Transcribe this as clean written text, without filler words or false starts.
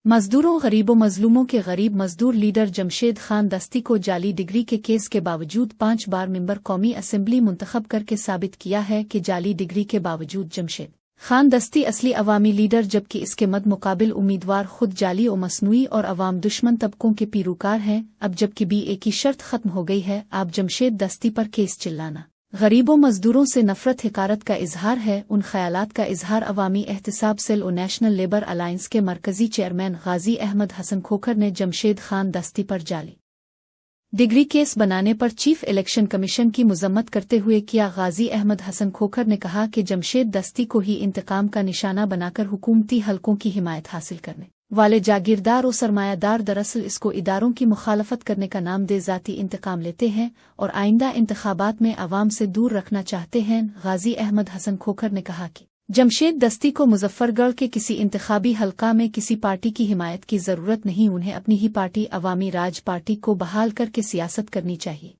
مزدوروں غریبوں مظلوموں کے غریب مزدور لیڈر جمشید خان دستی کو جعلی ڈگری کے کیس کے باوجود 5 بار ممبر قومی اسمبلی منتخب کر کے ثابت کیا ہے کہ جعلی ڈگری کے باوجود جمشید خان دستی اصلی عوامی لیڈر جبکہ اس کے مد مقابل امیدوار خود جعلی و مصنوعی اور عوام دشمن طبقوں کے پیروکار ہیں۔ اب جبکہ بی اے کی شرط ختم ہو گئی ہے، آپ جمشید دستی پر کیس چلانا غریبوں مزدوروں سے نفرت حقارت کا اظہار ہے۔ ان خیالات کا اظہار عوامی احتساب سیل و نیشنل لیبر الائنس کے مرکزی چیئرمین غازی احمد حسن کھوکھر نے جمشید خان دستی پر جعلی ڈگری کیس بنانے پر چیف الیکشن کمیشن کی مذمت کرتے ہوئے کیا۔ غازی احمد حسن کھوکھر نے کہا کہ جمشید دستی کو ہی انتقام کا نشانہ بنا کر حکومتی حلقوں کی حمایت حاصل کرنے والے جاگیردار و سرمایہ دار دراصل اس کو اداروں کی مخالفت کرنے کا نام دے ذاتی انتقام لیتے ہیں اور آئندہ انتخابات میں عوام سے دور رکھنا چاہتے ہیں۔ غازی احمد حسن کھوکھر نے کہا کہ جمشید دستی کو مظفر گڑھ کے کسی انتخابی حلقہ میں کسی پارٹی کی حمایت کی ضرورت نہیں، انہیں اپنی ہی پارٹی عوامی راج پارٹی کو بحال کر کے سیاست کرنی چاہیے۔